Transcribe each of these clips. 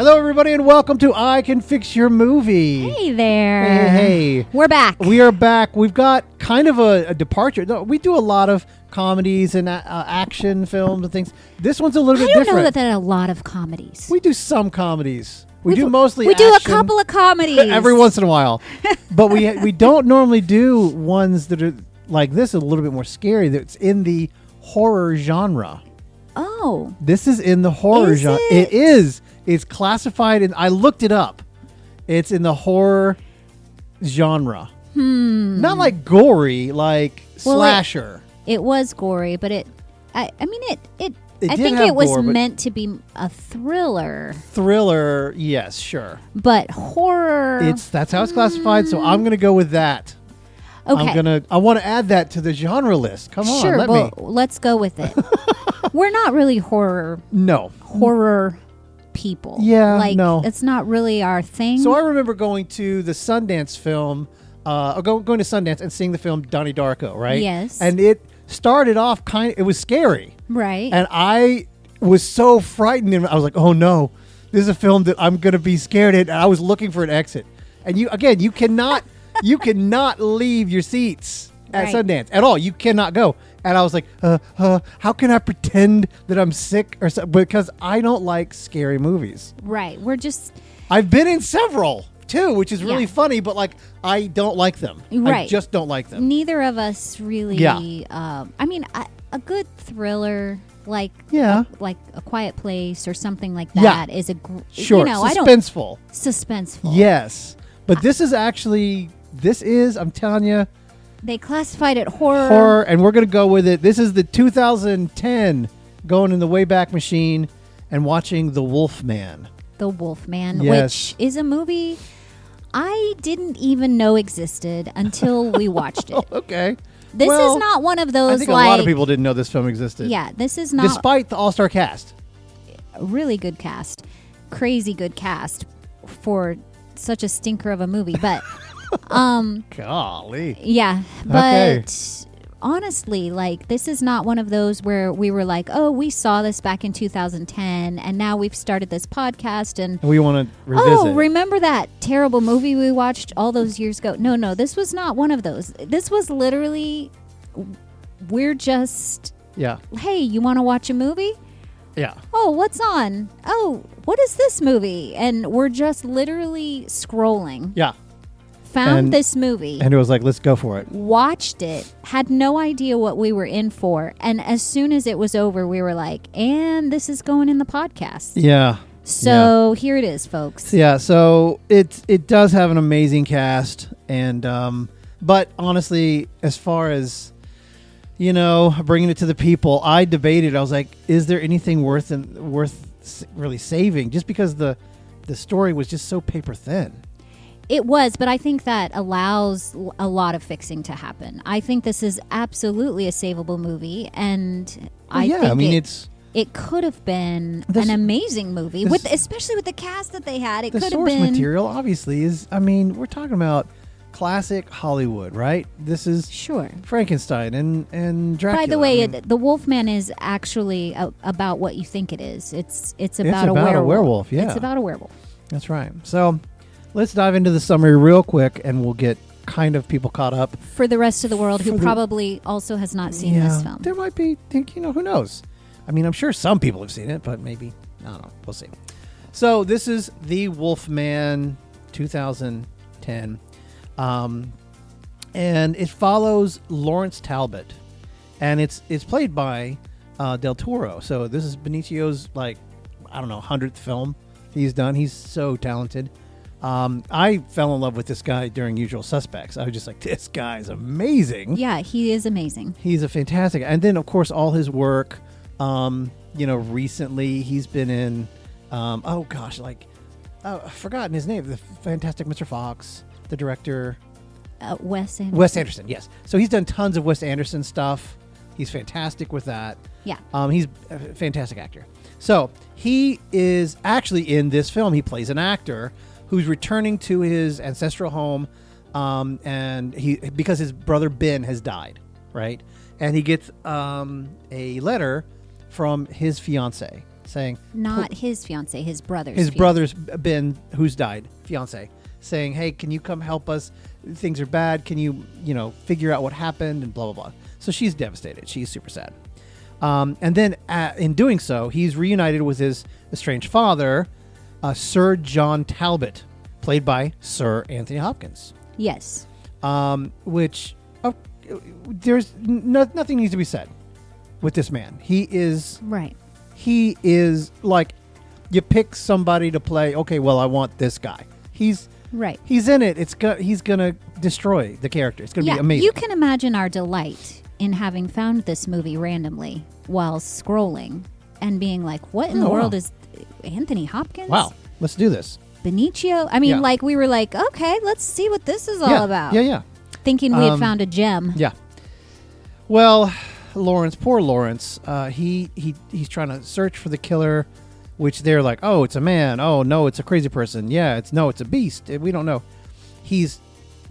Hello, everybody, and welcome to I Can Fix Your Movie. Hey there. Hey. We're back. We are back. We've got kind of a departure. No, we do a lot of comedies and action films and things. This one's a little bit different. I don't know that there are a lot of comedies. We do some comedies. We do mostly We action. do a couple of comedies. Every once in a while. But we don't normally do ones that are like this, a little bit more scary, that's in the horror genre. Oh. This is in the horror genre. It is. It's classified in, I looked it up. It's in the horror genre. Not like gory, like slasher. It was gory, but I think did have it was gore, but meant to be a thriller. Thriller, yes, sure. But horror. That's how it's classified, so I'm going to go with that. Okay. I want to add that to the genre list. Come on, sure, me. Let's go with it. We're not really horror people. Yeah, no. It's not really our thing. So I remember going to the Sundance film, going to Sundance and seeing the film Donnie Darko, right? Yes. And it started off it was scary. Right. And I was so frightened. And I was like, oh no, this is a film that I'm going to be scared at. And I was looking for an exit. And you cannot, you cannot leave your seats at Sundance at all. You cannot go. And I was like, how can I pretend that I'm sick or something? Because I don't like scary movies. Right. I've been in several too, which is really funny, but like I don't like them. Right. I just don't like them. Neither of us really. Yeah. A good thriller like Yeah. like A Quiet Place or something like that is a sure. Suspenseful. Suspenseful. Yes. But this is, I'm telling you, they classified it horror. Horror, and we're going to go with it. This is the 2010, going in the Wayback Machine and watching The Wolfman. The Wolfman, yes. which is a movie I didn't even know existed until we watched it. Okay. This is not one of those, I think a lot of people didn't know this film existed. Yeah, this is not... Despite the all-star cast. A really good cast. Crazy good cast for such a stinker of a movie, but... Golly. Yeah, but honestly, this is not one of those where we were like, oh, we saw this back in 2010 and now we've started this podcast and we want to revisit. Oh, remember that terrible movie we watched all those years ago? No, this was not one of those. This was literally, we're just, hey, you want to watch a movie? Yeah. Oh, what's on? Oh, what is this movie? And we're just literally scrolling. Yeah. Found this movie. And it was like, let's go for it. Watched it. Had no idea what we were in for. And as soon as it was over, we were like, and this is going in the podcast. Yeah. So here it is, folks. Yeah. So it does have an amazing cast. And, but honestly, as far as, bringing it to the people, I debated. I was like, is there anything worth really saving? Just because the story was just so paper thin. It was, but I think that allows a lot of fixing to happen. I think this is absolutely a savable movie, and I think it could have been an amazing movie, especially with the cast that they had. It could have been... The source material, obviously, is, we're talking about classic Hollywood, right? This is Frankenstein and Dracula. By the way, The Wolfman is actually about what you think it is. It's about a werewolf. Yeah. It's about a werewolf. That's right. So... let's dive into the summary real quick, and we'll get kind of people caught up. For the rest of the world who probably also has not seen this film. There might be, who knows? I'm sure some people have seen it, but maybe, I don't know. We'll see. So this is The Wolfman 2010. And it follows Lawrence Talbot. And it's played by Del Toro. So this is Benicio's, 100th film he's done. He's so talented. I fell in love with this guy during Usual Suspects. I was just like, this guy's amazing. Yeah, he is amazing. He's a fantastic. And then, of course, all his work, recently he's been in, I've forgotten his name, the Fantastic Mr. Fox, the director. Wes Anderson. Wes Anderson, yes. So he's done tons of Wes Anderson stuff. He's fantastic with that. Yeah. He's a fantastic actor. So he is actually in this film. He plays an actor who's returning to his ancestral home, and because his brother Ben has died, right? And he gets a letter from his fiance saying... Not his fiance, his brother's His brother's Ben, who's died, fiance, saying, hey, can you come help us? Things are bad. Can you, figure out what happened? And blah, blah, blah. So she's devastated. She's super sad. And then in doing so, he's reunited with his estranged father, Sir John Talbot, played by Sir Anthony Hopkins. Yes. Which there's nothing needs to be said with this man. He is right. He is like, you pick somebody to play. Okay, well, I want this guy. He's right. He's in it. He's gonna destroy the character. It's gonna be amazing. You can imagine our delight in having found this movie randomly while scrolling and being like, "What in the world is Anthony Hopkins? Wow, let's do this." Benicio. I mean, we were like, "Okay, let's see what this is all about." Yeah. Thinking we had found a gem. Yeah. Well, poor Lawrence. He's trying to search for the killer, which they're like, oh, it's a man. Oh no, it's a crazy person. Yeah, it's a beast. We don't know. He's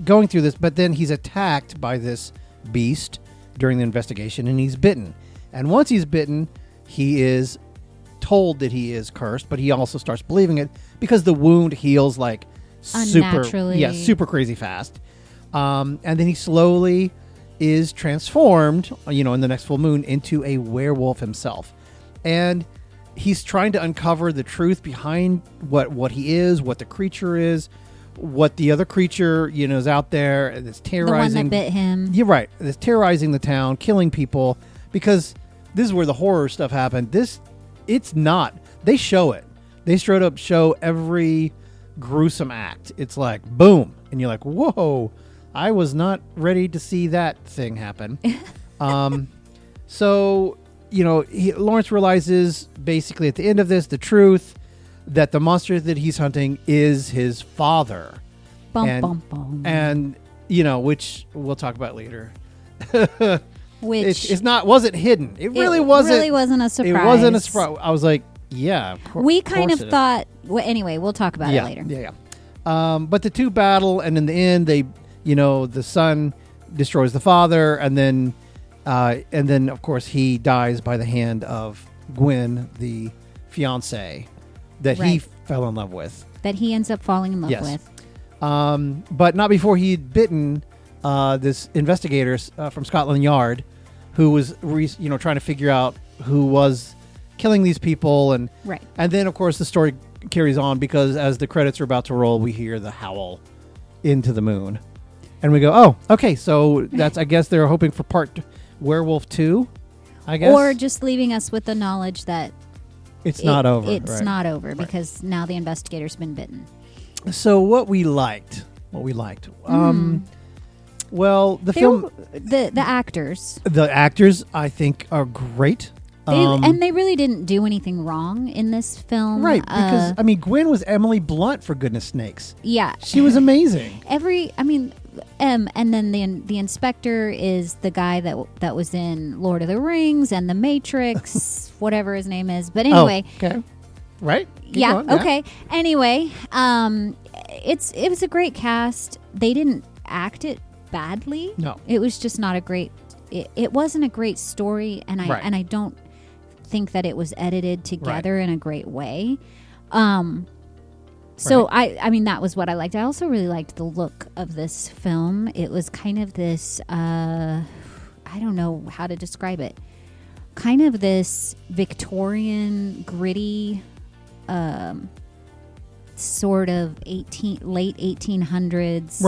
going through this, but then he's attacked by this beast during the investigation, and he's bitten. And once he's bitten, he is told that he is cursed, but he also starts believing it because the wound heals like super crazy fast. And then he slowly is transformed, in the next full moon into a werewolf himself. And he's trying to uncover the truth behind what he is, what the creature is, what the other creature, is out there that's terrorizing. The one that bit him. You're right. That's terrorizing the town, killing people, because this is where the horror stuff happened. It's not. They show it. They straight up show every gruesome act. It's like, boom. And you're like, whoa, I was not ready to see that thing happen. So, Lawrence realizes basically at the end of this, the truth that the monster that he's hunting is his father. And which we'll talk about later. Which wasn't hidden. It really wasn't. Really wasn't a surprise. It wasn't a surprise. I was like, yeah, of course. We kind of thought. Well, anyway, we'll talk about it later. Yeah. But the two battle, and in the end, the son destroys the father, and then of course he dies by the hand of Gwen, the fiance that he fell in love with. That he ends up falling in love with. But not before he'd bitten this investigator from Scotland Yard, who was trying to figure out who was killing these people, and then of course the story carries on, because as the credits are about to roll, we hear the howl into the moon, and we go, oh, okay, so that's, I guess they're hoping for part Werewolf 2, I guess, or just leaving us with the knowledge that it's not over. It's not over because now the investigator's been bitten. So what we liked. Well, the actors, I think, are great. And they really didn't do anything wrong in this film. Right, because, Gwen was Emily Blunt, for goodness sakes. Yeah. She was amazing. And then the inspector is the guy that was in Lord of the Rings and The Matrix, whatever his name is. But anyway. Oh, okay. Right? Keep going. Okay. Anyway, it was a great cast. They didn't act it badly. No. It was just not a great... It wasn't a great story, and I don't think that it was edited together in a great way. So that was what I liked. I also really liked the look of this film. It was kind of this, I don't know how to describe it, kind of this Victorian, gritty, sort of late 1800s,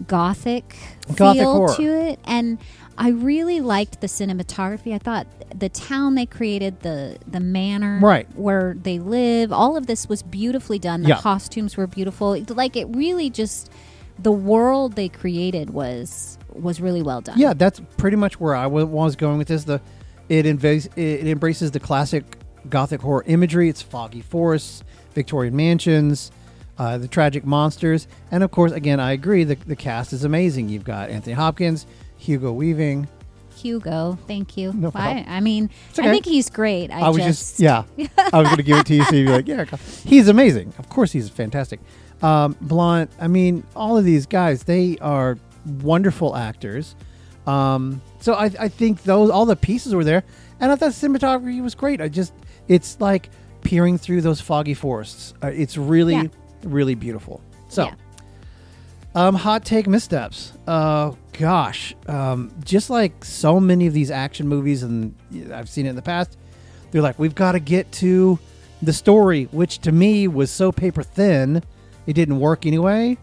gothic feel horror to it. And I really liked the cinematography. I thought the town they created, the manor where they live, all of this was beautifully done. The costumes were beautiful. Like, it really just, the world they created was really well done. Yeah, that's pretty much where I was going with this. It embraces the classic gothic horror imagery. It's foggy forests, Victorian mansions, the tragic monsters, and of course, again, I agree, the cast is amazing. You've got Anthony Hopkins, Hugo Weaving. Hugo, thank you. No problem. I think he's great. I was going to give it to you so you'd be like, yeah, he's amazing. Of course, he's fantastic. Blunt. All of these guys, they are wonderful actors. So I think all the pieces were there, and I thought cinematography was great. It's like peering through those foggy forests. It's really, really beautiful. So, hot take missteps. Gosh, just like so many of these action movies, and I've seen it in the past, they're like, we've got to get to the story, which to me was so paper thin, it didn't work anyway.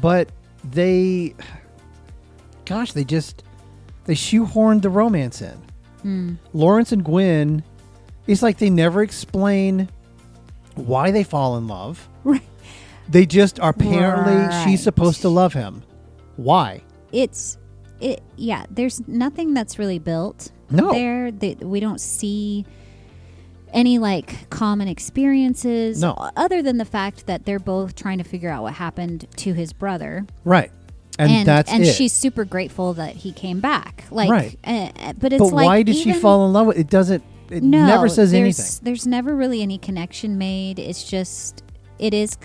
But they shoehorned the romance in. Lawrence and Gwen, it's like they never explain why they fall in love. Right. They just are apparently she's supposed to love him. Why? There's nothing that's really built there. We don't see any like common experiences other than the fact that they're both trying to figure out what happened to his brother. Right. And she's super grateful that he came back. Like, right. But why did she fall in love with it? It never says anything. There's never really any connection made. It's just, it is,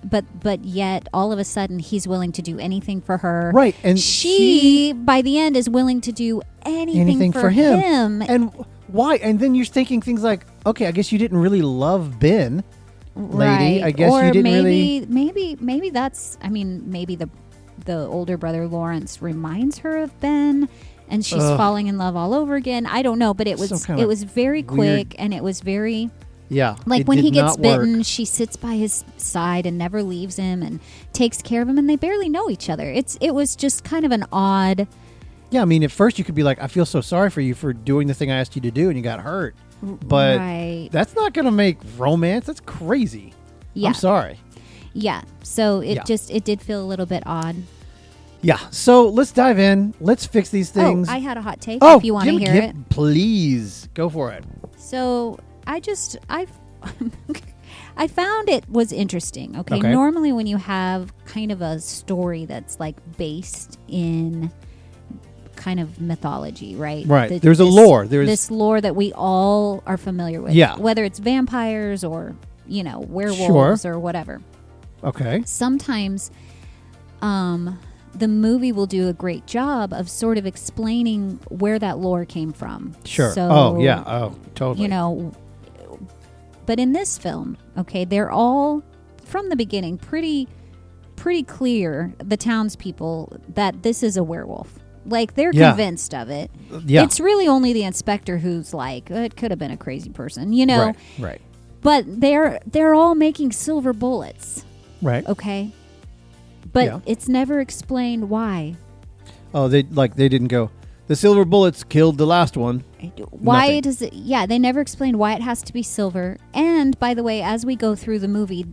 but yet all of a sudden he's willing to do anything for her. Right. And she by the end is willing to do anything for him. And why? And then you're thinking things like, okay, I guess you didn't really love Ben, lady. Right. I guess you didn't really. Maybe that's, maybe the older brother Lawrence reminds her of Ben, and she's falling in love all over again. I don't know, but it was very quick, and it was very like when he gets bitten, she sits by his side and never leaves him and takes care of him, and they barely know each other. It was just kind of an odd. Yeah, at first you could be like, I feel so sorry for you for doing the thing I asked you to do, and you got hurt. But that's not going to make romance. That's crazy. Yeah. I'm sorry. Yeah, so it did feel a little bit odd. Yeah, so let's dive in. Let's fix these things. I had a hot take if you want to hear it. Please, go for it. So I found it was interesting. Okay, normally when you have kind of a story that's like based in kind of mythology, right? Right. There's a lore. There's this lore that we all are familiar with. Yeah. Whether it's vampires or, werewolves or whatever. Okay. Sometimes the movie will do a great job of sort of explaining where that lore came from. Sure. So, Totally. But in this film, they're all, from the beginning, pretty clear, the townspeople, that this is a werewolf. Like, they're convinced of it. Yeah. It's really only the inspector who's like, it could have been a crazy person, Right. But they're all making silver bullets. Right. Okay. But it's never explained why. Oh, they didn't go, the silver bullets killed the last one. Why Nothing. does it? Yeah, they never explained why it has to be silver. And by the way, as we go through the movie,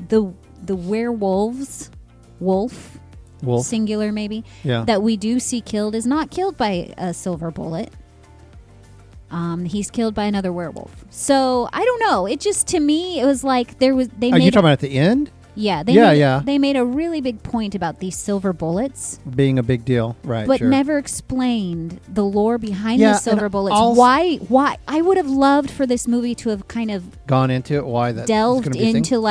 the werewolves, wolf, singular maybe, that we do see killed is not killed by a silver bullet. He's killed by another werewolf. So I don't know. It just, to me, it was like Are you talking about at the end? Yeah, they made a really big point about these silver bullets being a big deal, right? But never explained the lore behind the silver bullets. Why? I would have loved for this movie to have kind of gone into it. Why that delved into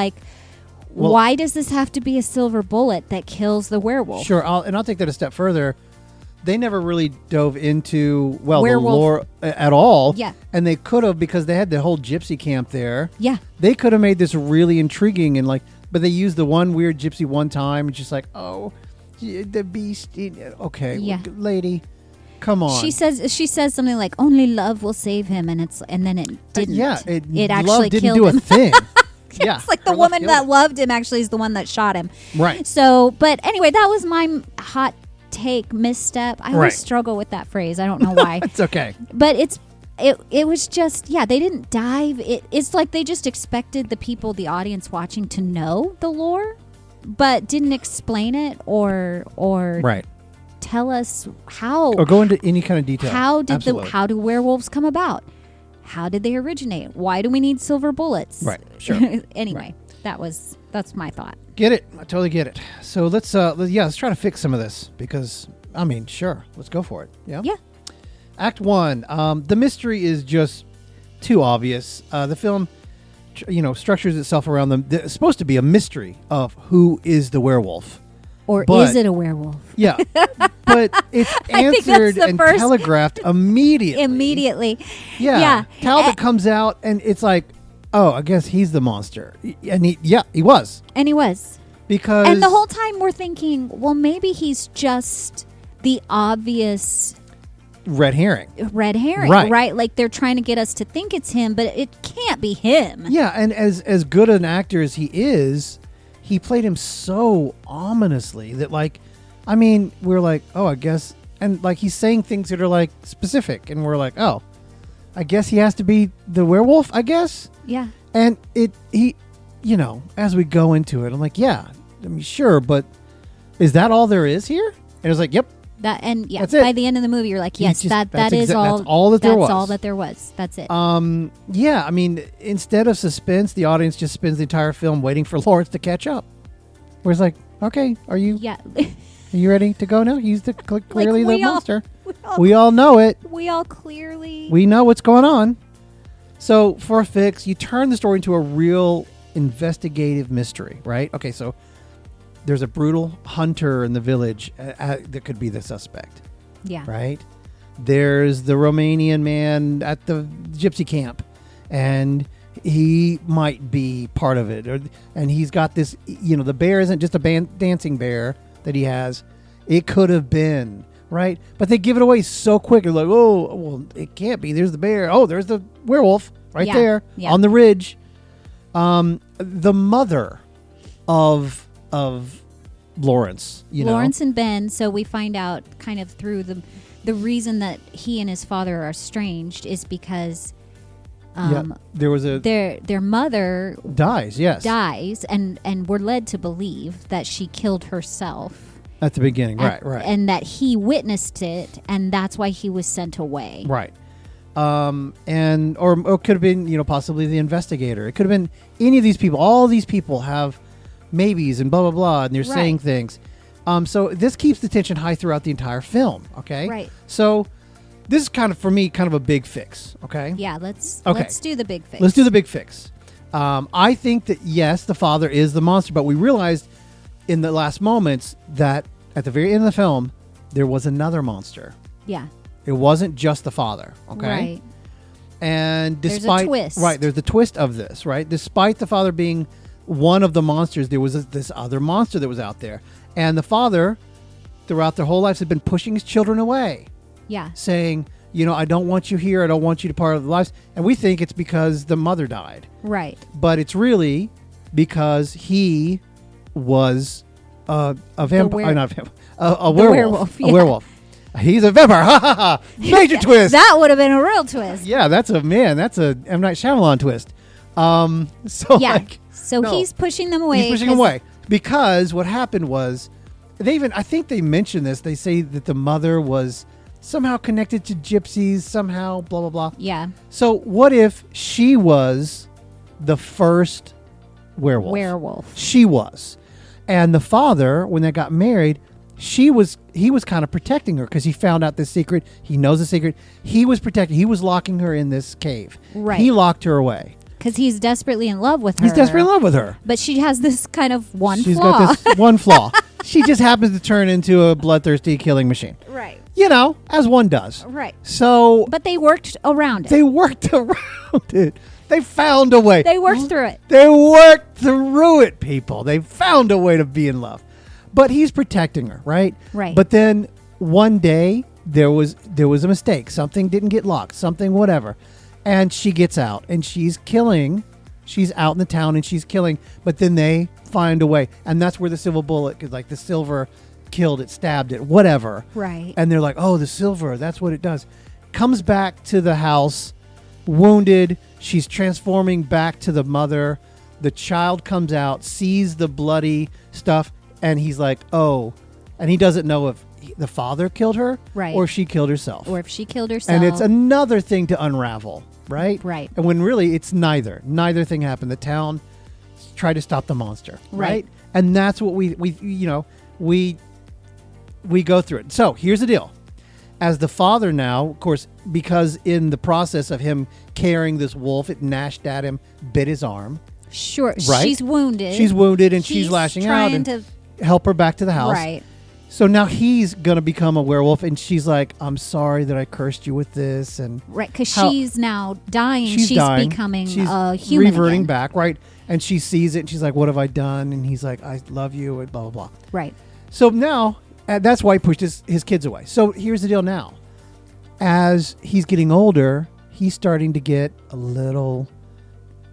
why does this have to be a silver bullet that kills the werewolf? Sure, I'll take that a step further. They never really dove into the lore at all. Yeah, and they could have, because they had the whole gypsy camp there. Yeah, they could have made this really intriguing and but they used the one weird gypsy one time, and just like, oh, the beast. Okay, lady, come on. She says something like, "Only love will save him," and then it didn't. It actually didn't killed do him. A thing. It's like the woman that loved him actually is the one that shot him. Right. So, but anyway, that was my hot take misstep. I always struggle with that phrase. I don't know why. It's okay. But it was just, they didn't dive. It's like they just expected the audience watching to know the lore, but didn't explain it or tell us how. Or go into any kind of detail. How do werewolves come about? How did they originate? Why do we need silver bullets? Right. Sure. Anyway, that's my thought. Get it? I totally get it. So let's try to fix some of this, because sure, let's go for it. Yeah. Yeah. Act 1. The mystery is just too obvious. The film, structures itself around them. It's supposed to be a mystery of who is the werewolf. Or is it a werewolf? Yeah. But it's answered and telegraphed immediately. Immediately. Yeah. Talbot comes out and it's like, oh, I guess he's the monster. And he was. And he was. Because... And the whole time we're thinking, well, maybe he's just the obvious... Red herring. Right? Like they're trying to get us to think it's him, but it can't be him. Yeah, and as good an actor as he is, he played him so ominously that, like, I mean, we're like, oh, I guess, and like he's saying things that are like specific, and we're like, oh, I guess he has to be the werewolf, I guess. Yeah. And he, you know, as we go into it, I'm like, yeah, I mean, sure, but is that all there is here? And it was like, yep. By the end of the movie, you're like, yes, that's all that there was. That's it. Yeah, I mean, instead of suspense, the audience just spends the entire film waiting for Lawrence to catch up. Where it's like, okay, are you ready to go now? He's clearly the monster. We all know it. We all clearly... We know what's going on. So, for a fix, you turn the story into a real investigative mystery, right? Okay, so... There's a brutal hunter in the village that could be the suspect. Yeah. Right? There's the Romanian man at the gypsy camp, and he might be part of it. And he's got this, you know, the bear isn't just a dancing bear that he has. It could have been, right? But they give it away so quick. They're like, oh, well, it can't be. There's the bear. Oh, there's the werewolf right there on the ridge. The mother of Lawrence, Lawrence and Ben. So we find out kind of through the reason that he and his father are estranged is because there was their mother dies and we're led to believe that she killed herself at the beginning, right, and that he witnessed it, and that's why he was sent away, right. And or it could have been, you know, possibly the investigator. It could have been any of these people. All these people have maybes and blah blah blah, and they're saying things. So this keeps the tension high throughout the entire film. Okay, right. So this is kind of, for me, kind of a big fix. Okay. Yeah. Let's do the big fix. Let's do the big fix. I think that yes, the father is the monster, but we realized in the last moments that at the very end of the film there was another monster. Yeah. It wasn't just the father. Okay. Right. And there's despite a twist. Right, there's the twist of this. Right, despite the father being one of the monsters, there was this other monster that was out there, and the father throughout their whole lives had been pushing his children away, saying, you know, I don't want you here, I don't want you to part of the lives. And we think it's because the mother died, right? But it's really because he was a vampire, not a werewolf. A werewolf. He's a vampire. Ha ha ha! Major twist. That would have been a real twist. Yeah, that's a M. Night Shyamalan twist. He's pushing them away. He's pushing them away because what happened was, I think they mention this. They say that the mother was somehow connected to gypsies, somehow, blah, blah, blah. Yeah. So what if she was the first werewolf? She was. And the father, when they got married, he was kind of protecting her because he found out this secret. He knows the secret. He was protecting. He was locking her in this cave. Right. He locked her away. Because he's desperately in love with her. He's desperately in love with her. But she has this kind of flaw. She's got this one flaw. She just happens to turn into a bloodthirsty killing machine. Right. You know, as one does. Right. So. But they worked around it. They found a way. They worked through it. They worked through it, people. They found a way to be in love. But he's protecting her, right? Right. But then one day there was a mistake. Something didn't get locked. Something whatever. And she gets out and she's killing. She's out in the town and she's killing. But then they find a way. And that's where the silver bullet, like the silver killed it, stabbed it, whatever. Right. And they're like, oh, the silver, that's what it does. Comes back to the house, wounded. She's transforming back to the mother. The child comes out, sees the bloody stuff. And he's like, oh. And he doesn't know if the father killed her, right, or she killed herself. Or if she killed herself. And it's another thing to unravel, right? Right. And when really it's neither. Neither thing happened. The town tried to stop the monster, right? And that's what we go through it. So here's the deal. As the father now, of course, because in the process of him carrying this wolf, it gnashed at him, bit his arm. Sure. Right? She's wounded. She's wounded and she's lashing out. And help her back to the house. Right. So now he's going to become a werewolf, and she's like, I'm sorry that I cursed you with this. And right, because she's now dying. She's dying. Becoming a she's human reverting again. back, right? And she sees it, and she's like, what have I done? And he's like, I love you, and blah, blah, blah. Right. So now, that's why he pushed his kids away. So here's the deal now. As he's getting older, he's starting to get a little,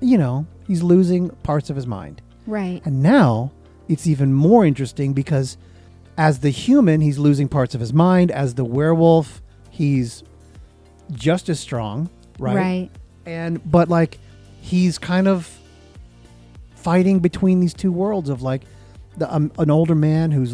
he's losing parts of his mind. Right. And now it's even more interesting because as the human, he's losing parts of his mind. As the werewolf, he's just as strong, right? Right. But like, he's kind of fighting between these two worlds of like an older man who's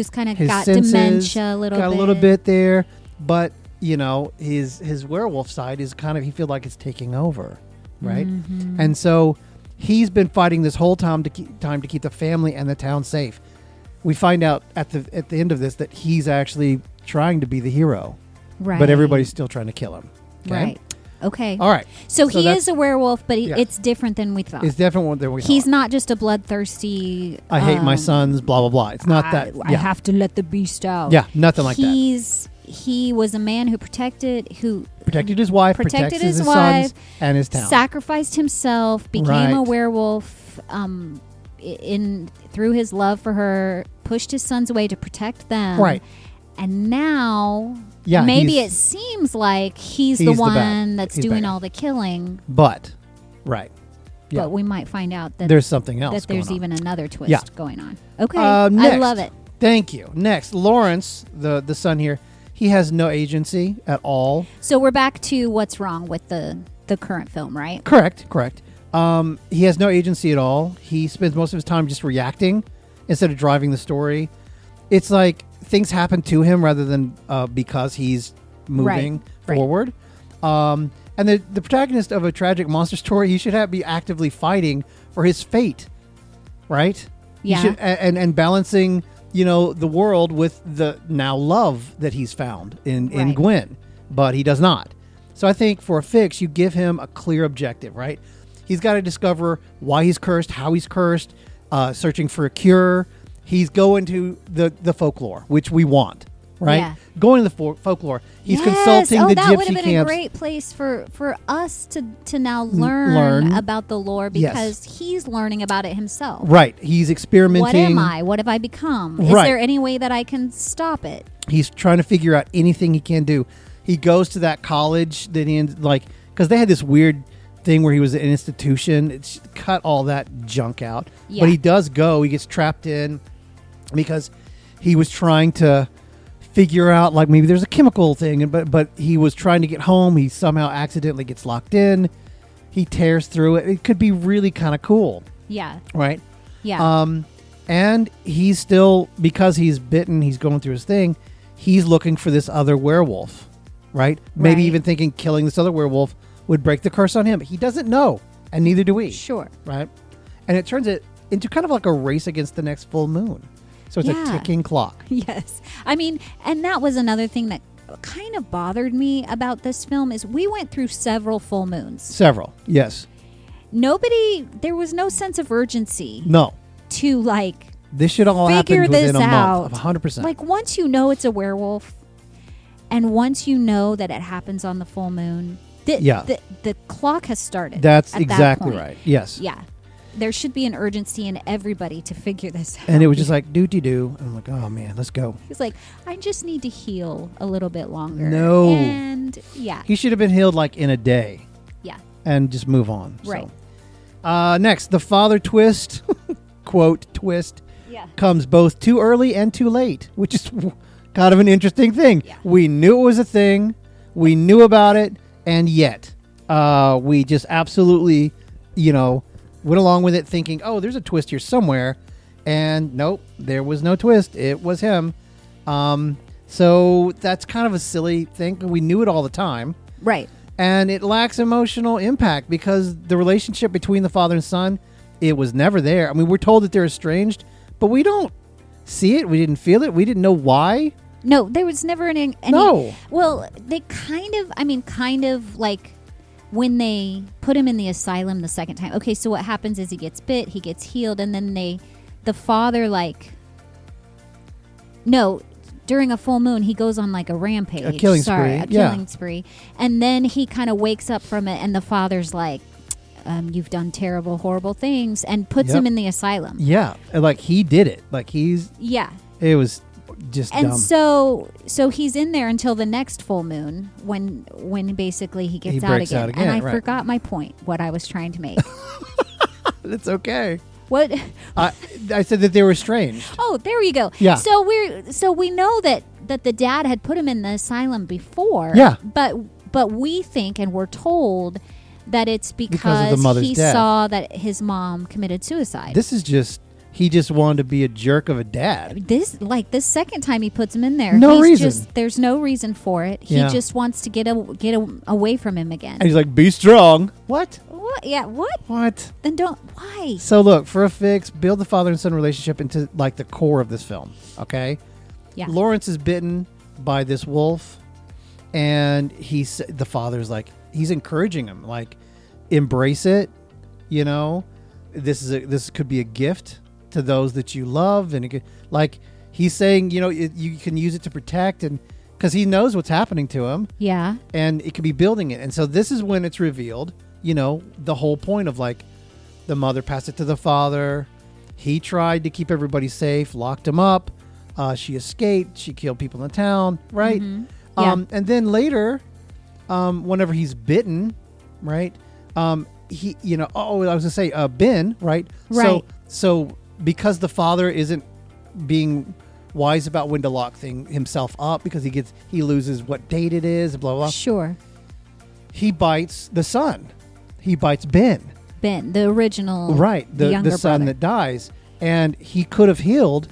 kind of got senses, dementia a little bit there, but his werewolf side is kind of, he feels like it's taking over, right? Mm-hmm. And so he's been fighting this whole time to keep the family and the town safe. We find out at the end of this that he's actually trying to be the hero, right? But everybody's still trying to kill him. Okay? Right. Okay. All right. So he is a werewolf, but it's different than we thought. It's different than we thought. He's not just a bloodthirsty. I hate my sons. Blah blah blah. It's not that. I have to let the beast out. Yeah, nothing like that. He was a man who protected his wife, protected his sons and his town. Sacrificed himself, became a werewolf. Through his love for her, pushed his sons away to protect them. Right. And now, maybe it seems like he's the one that's doing all the killing. But, right. Yeah. But we might find out that there's something else. That there's even another twist going on. Okay. Next, I love it. Thank you. Next, Lawrence, the son here, he has no agency at all. So we're back to what's wrong with the current film, right? Correct. He has no agency at all. He spends most of his time just reacting instead of driving the story. It's like things happen to him rather than because he's moving forward. And the protagonist of a tragic monster story, he should be actively fighting for his fate, right? Yeah. He should, and balancing, the world with the now love that he's found in Gwen, but he does not. So I think for a fix, you give him a clear objective, right? He's got to discover why he's cursed, how he's cursed, searching for a cure. He's going to the folklore, which we want, right? Yeah. Going to the folklore. He's consulting the gypsy camps. That would have been a great place for us to now learn about the lore because he's learning about it himself. Right. He's experimenting. What am I? What have I become? Is there any way that I can stop it? He's trying to figure out anything he can do. He goes to that college that because they had this weird thing where he was in an institution. It's cut all that junk out. Yeah. But he does go. He gets trapped in because he was trying to figure out like maybe there's a chemical thing, but he was trying to get home. He somehow accidentally gets locked in. He tears through it. It could be really kind of cool. Yeah. Right? Yeah. And he's still, because he's bitten, he's going through his thing. He's looking for this other werewolf. Right? Maybe even thinking killing this other werewolf would break the curse on him. He doesn't know, and neither do we. Sure. Right? And it turns it into kind of like a race against the next full moon. So it's a ticking clock. Yes. I mean, and that was another thing that kind of bothered me about this film is we went through several full moons. Several, yes. There was no sense of urgency. No. To this should all happen within a month, 100%. Like once you know it's a werewolf, and once you know that it happens on the full moon, the clock has started. That's exactly right. Yes. Yeah. There should be an urgency in everybody to figure this out. And it was just like, do-de-do. And I'm like, oh, man, let's go. He's like, I just need to heal a little bit longer. No. And, he should have been healed in a day. Yeah. And just move on. Right. So. Next, the father twist, quote, twist, comes both too early and too late, which is kind of an interesting thing. Yeah. We knew it was a thing. We knew about it. And yet, we just absolutely, went along with it thinking, oh, there's a twist here somewhere. And nope, there was no twist. It was him. So that's kind of a silly thing. We knew it all the time. Right. And it lacks emotional impact because the relationship between the father and son, it was never there. I mean, we're told that they're estranged, but we don't see it. We didn't feel it. We didn't know why. No, there was never any. No. Well, they kind of like when they put him in the asylum the second time. Okay, so what happens is he gets bit, he gets healed, and then the father No, during a full moon, he goes on like a rampage. A killing spree. A killing spree. And then he kind of wakes up from it, and the father's like, you've done terrible, horrible things, and puts him in the asylum. Yeah. Like, he did it. Like, he's... Yeah. It was just and dumb. So he's in there until the next full moon when basically he gets out again. And I forgot my point, what I was trying to make. It's okay. What? I said that they were estranged. Oh, there you go. Yeah. So we know that the dad had put him in the asylum before. Yeah. But we think, and we're told, that it's because of the mother's he death. saw that his mom committed suicide. This is just, he just wanted to be a jerk of a dad. This second time he puts him in there. No reason. There's no reason for it. He just wants to get away from him again. And he's like, be strong. What? What? Yeah, what? What? Then don't. Why? So look, for a fix, build the father and son relationship into like the core of this film, okay? Yeah. Lawrence is bitten by this wolf, and the father's like, he's encouraging him, like, embrace it, you know? This could be a gift to those that you love, and it could, like, he's saying, you know, you can use it to protect, and because he knows what's happening to him. Yeah. And it could be building it. And so this is when it's revealed, you know, the whole point of, like, the mother passed it to the father. He tried to keep everybody safe, locked him up. She escaped. She killed people in the town, right? Mm-hmm. Yeah. And then later, whenever he's bitten, right? He, you know, I was going to say Ben, right? Right. So because the father isn't being wise about when to lock himself up, because he loses what date it is, blah, blah, blah. Sure. He bites the son. He bites Ben, the original, right? The younger son brother that dies, and he could have healed,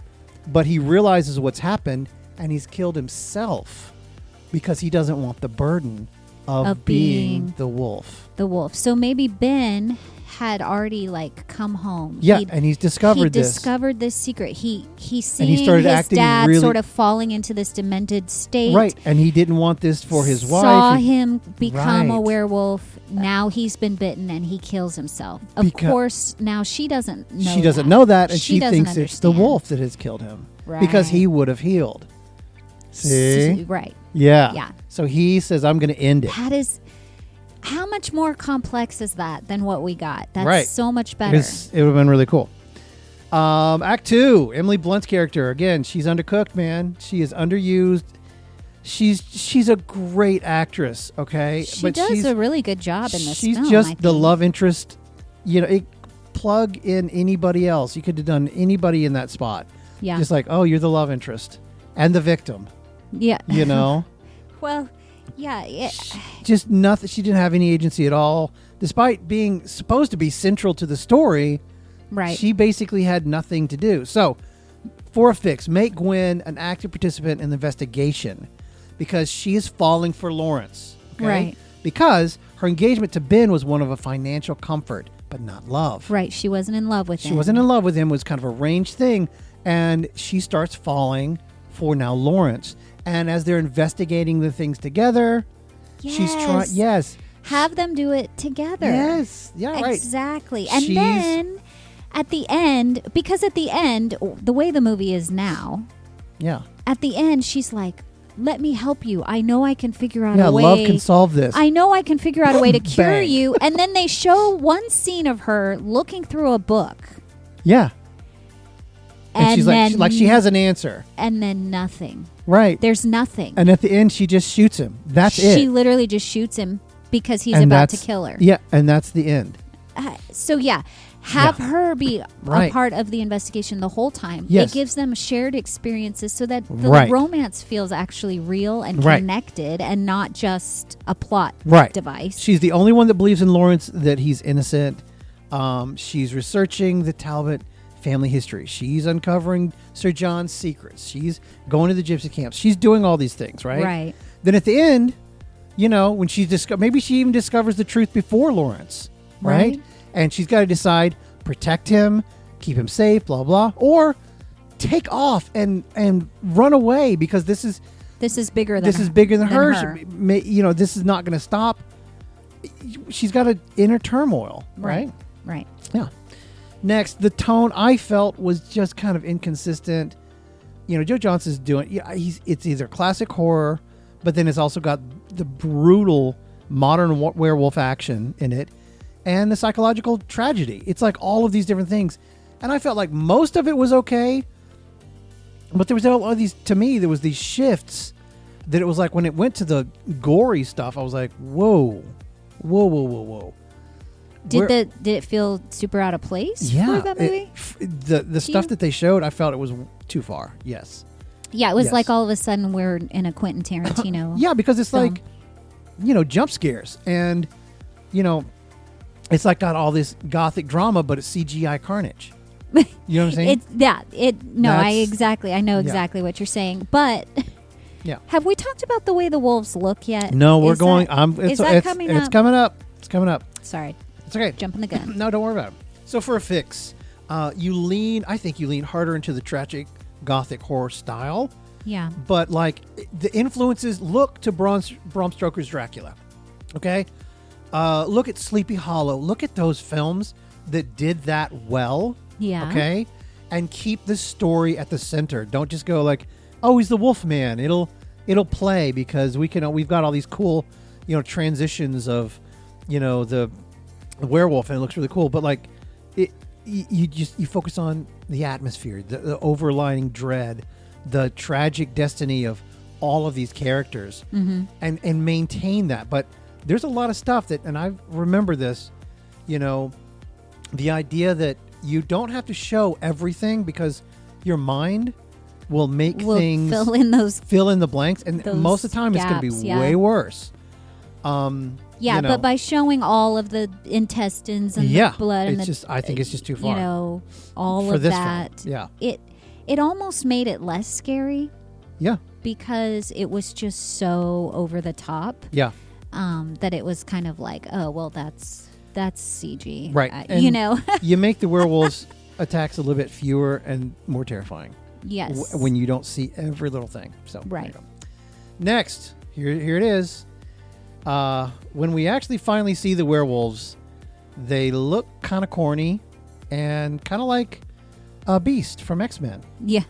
but he realizes what's happened, and he's killed himself because he doesn't want the burden of being the wolf. The wolf. So maybe Ben had already like come home. Yeah, and he's discovered this. He discovered this secret. He seen he started his acting dad really, sort of falling into this demented state. Right, and he didn't want this for his wife. Saw him become a right. werewolf. Now he's been bitten and he kills himself. Of course, now she doesn't know. She doesn't know that, and she thinks understand. it's the wolf that has killed him, right. because he would have healed. See, right? Yeah, yeah. So he says, "I'm going to end it." That is. How much more complex is that than what we got? That's right. so much better. It would have been really cool. Act 2, Emily Blunt's character. Again, she's undercooked, man. She is underused. She's a great actress, okay? She does a really good job in this film. She's just the love interest. You know, plug in anybody else. You could have done anybody in that spot. Yeah. Just like, oh, you're the love interest and the victim. Yeah. You know? Well, yeah. Just nothing. She didn't have any agency at all. Despite being supposed to be central to the story, right? She basically had nothing to do. So, for a fix, make Gwen an active participant in the investigation, because she is falling for Lawrence. Okay? Right. Because her engagement to Ben was one of a financial comfort, but not love. Right. She wasn't in love with him. She wasn't in love with him. It was kind of a arranged thing. And she starts falling for now Lawrence. And as they're investigating the things together, she's trying. Yes. Have them do it together. Yes. Yeah, right. Exactly. And then at the end, because at the end, the way the movie is now, yeah. At the end, she's like, let me help you. I know I can figure out a way. Yeah, love can solve this. I know I can figure out a way to cure you. And then they show one scene of her looking through a book. Yeah. And she's like she has an answer. And then nothing. Right. There's nothing. And at the end, she just shoots him. That's it. She literally just shoots him because he's about to kill her. Yeah, and that's the end. Have her be a part of the investigation the whole time. Yes. It gives them shared experiences so that the romance feels actually real and connected and not just a plot device. She's the only one that believes in Lawrence, that he's innocent. She's researching the Talbot family history. She's uncovering Sir John's secrets. She's going to the gypsy camps. She's doing all these things, right? Right. Then at the end, you know, when maybe she even discovers the truth before Lawrence, right? And she's got to decide, protect him, keep him safe, blah, blah, or take off and run away, because this is bigger than her. You know, this is not going to stop. She's got an inner turmoil, right? Right. Yeah. Next, the tone I felt was just kind of inconsistent. Joe Johnston's doing. Yeah, it's either classic horror, but then it's also got the brutal modern werewolf action in it, and the psychological tragedy. It's like all of these different things, and I felt like most of it was okay, but there was all these. To me, there was these shifts that it was like when it went to the gory stuff, I was like, whoa. Did it feel super out of place for that movie? The stuff that they showed, I felt it was too far. Yes. Yeah, it was like all of a sudden we're in a Quentin Tarantino. Yeah, because it's film. like, jump scares, and it's like got all this gothic drama, but it's CGI carnage. You know what I'm saying? I know exactly what you're saying, but. Yeah. Have we talked about the way the wolves look yet? No, we're going. Is that coming up? It's coming up. It's coming up. Sorry. It's okay. Jumping the gun. No, don't worry about it. So for a fix, I think you lean harder into the tragic gothic horror style. Yeah. But like the influences, look to Bram Stoker's Dracula. Okay. Look at Sleepy Hollow. Look at those films that did that well. Yeah. Okay. And keep the story at the center. Don't just go like, oh, he's the Wolfman. It'll play because we've got all these cool, transitions of, the werewolf, and it looks really cool. But like, you focus on the atmosphere, the overlying dread, the tragic destiny of all of these characters, and maintain that. But there's a lot of stuff that, and I remember this, the idea that you don't have to show everything because your mind will make things fill in the blanks, and most of the time gaps, it's going to be way worse. But by showing all of the intestines and the blood, and I think it's just too far. All for of this that. Film. Yeah, it almost made it less scary. Yeah, because it was just so over the top. Yeah, that it was kind of like, oh well, that's CG, right? You make the werewolves attacks a little bit fewer and more terrifying. Yes. When you don't see every little thing. So right. Next, here it is. When we actually finally see the werewolves, they look kind of corny and kind of like a Beast from X-Men. Yeah.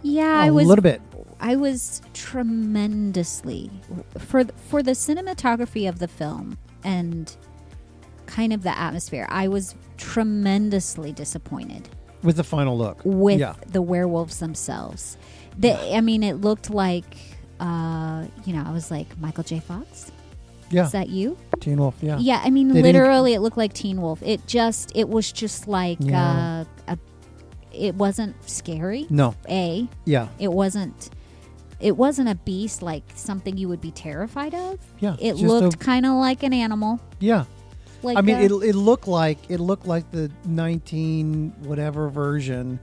Yeah, a little bit. I was tremendously for the cinematography of the film and kind of the atmosphere. I was tremendously disappointed. With the final look. With the werewolves themselves. It looked like, I was like, Michael J. Fox? Yeah. Is that you? Teen Wolf, yeah. Yeah, literally it looked like Teen Wolf. It was just like, it wasn't scary. No. Yeah. It wasn't a beast, like something you would be terrified of. Yeah. It looked kind of like an animal. Yeah. Like it looked like the 19 whatever version,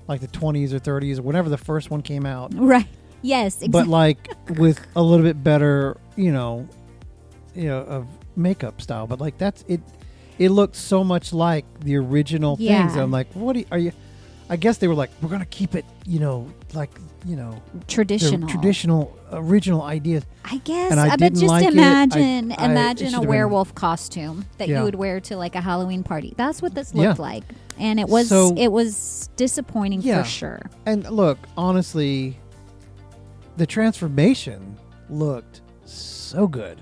like the 20s or 30s or whenever the first one came out. Right. Yes. Exactly. But like with a little bit better, of makeup style. But like that's it. It looked so much like the original things. And I'm like, what are you? I guess they were like, we're gonna keep it, traditional, original ideas. I guess. But just imagine a werewolf costume that you would wear to like a Halloween party. That's what this looked like, and it was disappointing for sure. And look, honestly, the transformation looked so good.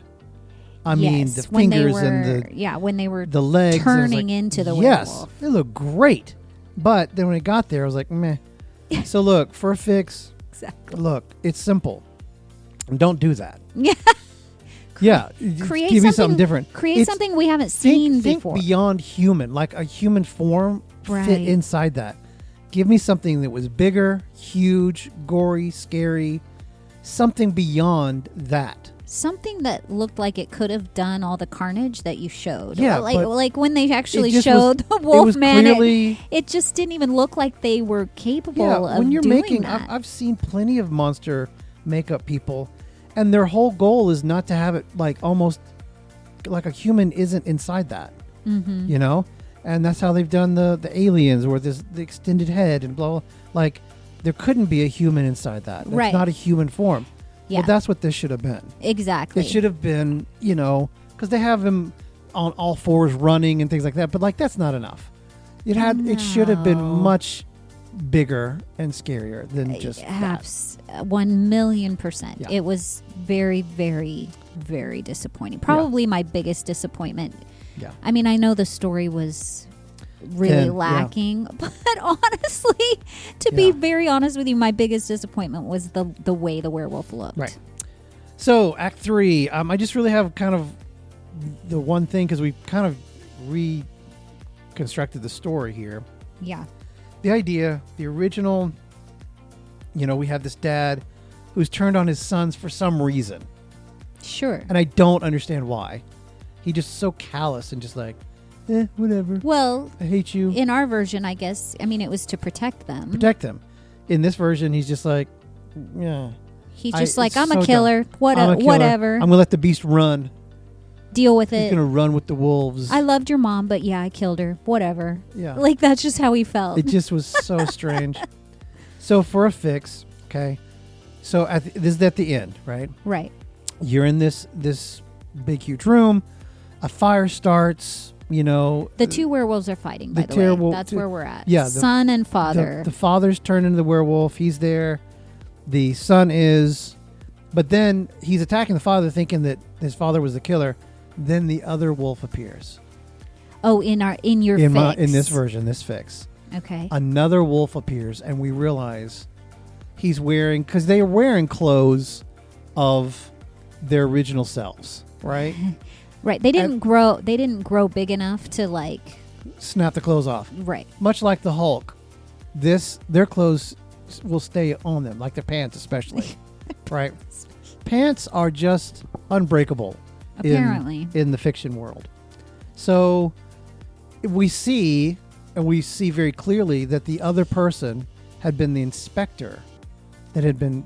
I mean, the fingers when they were the legs turning into the werewolf. Yes, they look great. But then when it got there, I was like, meh. So look, for a fix, look, it's simple. Don't do that. Yeah. Give me something different. Create something we haven't seen before. Think beyond human, like a human form fit inside that. Give me something that was bigger, huge, gory, scary, something beyond that. Something that looked like it could have done all the carnage that you showed. Yeah, like when they actually showed the Wolfman, it just didn't even look like they were capable of when you're doing making, that. I've seen plenty of monster makeup people, and their whole goal is not to have it like almost like a human isn't inside that. Mm-hmm. And that's how they've done the aliens, where there's the extended head and blah, blah. Like there couldn't be a human inside that. That's not a human form. Yeah. Well, that's what this should have been. Exactly. It should have been, because they have him on all fours running and things like that. But like, that's not enough. It should have been much bigger and scarier than just that. 1,000,000%. Yeah. It was very, very, very disappointing. Probably my biggest disappointment. Yeah. I mean, I know the story was really lacking, but honestly, to be very honest with you, my biggest disappointment was the way the werewolf looked. Right. So, Act 3, I just really have kind of the one thing, because we kind of reconstructed the story here. Yeah. The idea, the original, we have this dad who's turned on his sons for some reason. Sure. And I don't understand why. He just so callous and just like, whatever. Well, I hate you. In our version, I guess, it was to protect them. Protect them. In this version, he's just like, yeah. He's just like, I'm a killer. Whatever. I'm going to let the beast run. Deal with it. He's going to run with the wolves. I loved your mom, but I killed her. Whatever. Yeah. Like, that's just how he felt. It just was so strange. So for a fix, okay. So this is at the end, right? Right. You're in this big, huge room. A fire starts, The two werewolves are fighting, by the way. That's where we're at. Yeah. Son and father. The father's turned into the werewolf. He's there. The son is. But then he's attacking the father thinking that his father was the killer. Then the other wolf appears. Oh, in your fix. In this version, this fix. Okay. Another wolf appears, and we realize he's wearing, because they are wearing clothes of their original selves, right? Right. They didn't grow big enough to like snap the clothes off. Right. Much like the Hulk, their clothes will stay on them, like their pants especially. Right. Pants are just unbreakable. Apparently. In the fiction world. So we see very clearly that the other person had been the inspector that had been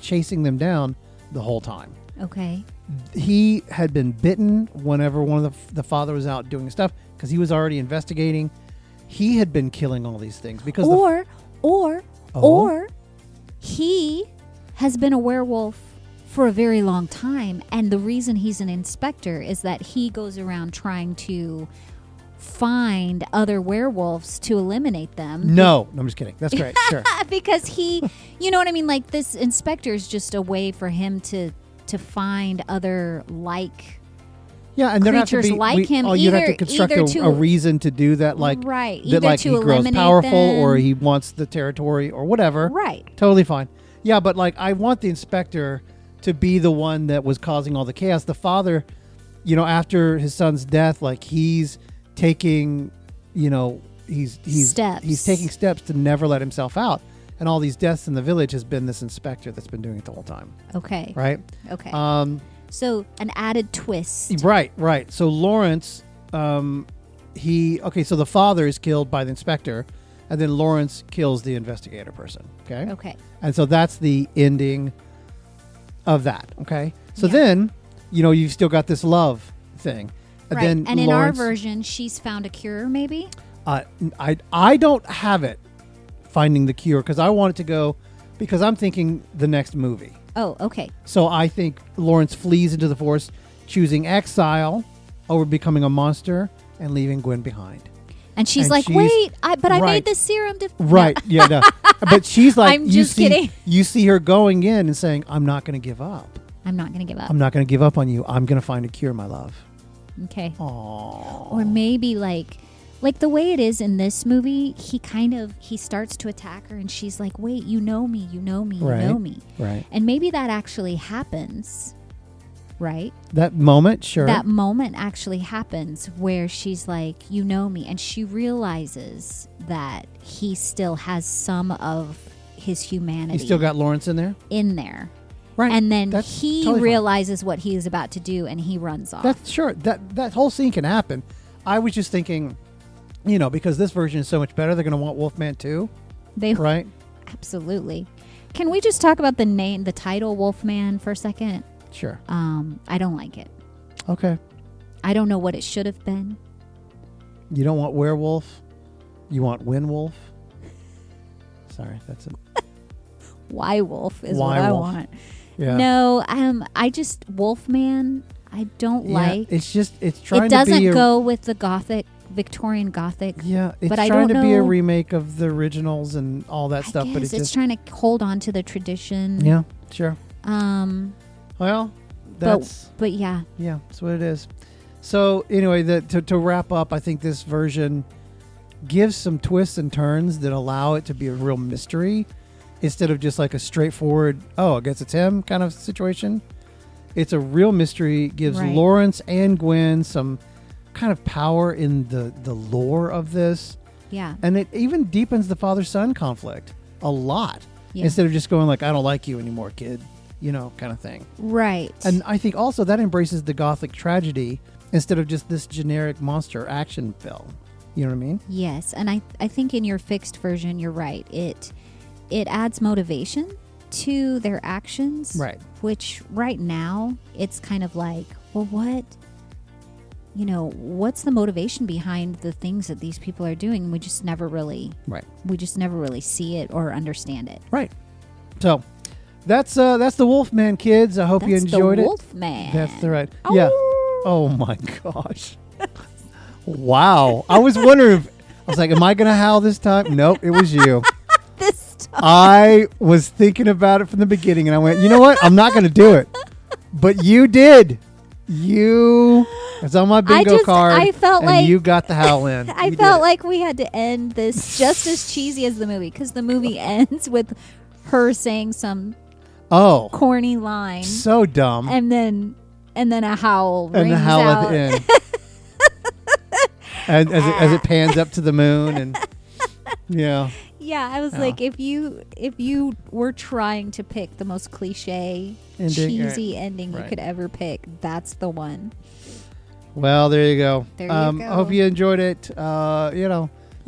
chasing them down the whole time. Okay. He had been bitten whenever one of the father was out doing stuff, because he was already investigating. He had been killing all these things because or he has been a werewolf for a very long time, and the reason he's an inspector is that he goes around trying to find other werewolves to eliminate them. No, I'm just kidding. That's great. Sure. Because he, you know what I mean? Like, this inspector is just a way for him to find other and creatures him. You'd have to construct a reason to do that, like right, that, like he grows powerful or he wants the territory or whatever. Right. Totally fine. Yeah, but like I want the inspector to be the one that was causing all the chaos. The father, after his son's death, like he's taking, he's taking steps to never let himself out. And all these deaths in the village has been this inspector that's been doing it the whole time. Okay. Right? Okay. So an added twist. Right. So Lawrence, so the father is killed by the inspector, and then Lawrence kills the investigator person. Okay. Okay. And so that's the ending of that. Okay. So then, you've still got this love thing. Right. Then and in our version, she's found a cure, maybe? I don't have it finding the cure, because I want it to go, because I'm thinking the next movie. Oh, okay. So I think Lawrence flees into the forest, choosing exile over becoming a monster and leaving Gwen behind. And she's like, wait, I made this serum. Right. No. Yeah. No. But she's like, I'm just kidding. You see her going in and saying, I'm not going to give up. I'm not going to give up. I'm not going to give up on you. I'm going to find a cure, my love. Okay. Aww. Or maybe like the way it is in this movie, he starts to attack her and she's like, wait, you know me. Right. And maybe that actually happens. Right? That moment, sure. That moment actually happens where she's like, you know me. And she realizes that he still has some of his humanity. You still got Lawrence in there? In there. Right. And then That's he totally realizes what he is about to do and he runs off. That's sure. That whole scene can happen. I was just thinking, because this version is so much better, they're going to want Wolfman 2. Right? Absolutely. Can we just talk about the title Wolfman for a second? Sure. I don't like it. Okay. I don't know what it should have been. You don't want werewolf? You want Winwolf? Sorry, that's it. Why wolf is what I want. Yeah. No, I just Wolfman. I don't like. It's trying to be. It doesn't go with the gothic Victorian Gothic. Yeah, it's but trying to be a remake of the originals and all that stuff. But it's trying to hold on to the tradition. Yeah, sure. Well, but yeah. Yeah, that's what it is. So anyway, to wrap up, I think this version gives some twists and turns that allow it to be a real mystery instead of just like a straightforward, oh, I guess it's him kind of situation. It's a real mystery, gives Lawrence and Gwen some kind of power in the lore of this. Yeah. And it even deepens the father-son conflict a lot instead of just going like, I don't like you anymore, kid, kind of thing. Right. And I think also that embraces the Gothic tragedy instead of just this generic monster action film. You know what I mean? Yes. And I think in your fixed version, you're right. It adds motivation to their actions. Right. Which right now, it's kind of like, well, what's the motivation behind the things that these people are doing? And we just never really see it or understand it. Right. So that's the Wolfman, kids. I hope you enjoyed it. Wolfman. That's the right. Oh. Yeah. Oh my gosh. Wow. I was wondering I was like, am I going to howl this time? Nope, it was you. This time. I was thinking about it from the beginning and I went, you know what? I'm not going to do it. But you did. It's on my bingo card. I felt like you got the howl in. I felt like we had to end this just as cheesy as the movie, because the movie ends with her saying some corny line. So dumb. And then a howl rings and the howl out. at the end. And as it pans up to the moon and yeah. Yeah, I was like, if you were trying to pick the most cliche, cheesy ending you could ever pick, that's the one. Well, there you go. There you go. I hope you enjoyed it. You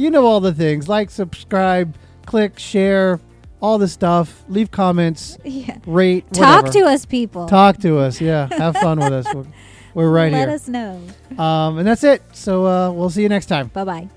know all the things. Like, subscribe, click, share, all the stuff. Leave comments. Yeah. Rate. Talk whatever. to us, people. Talk to us. Yeah. Have fun with us. We're right here. Let us know. And that's it. So we'll see you next time. Bye-bye.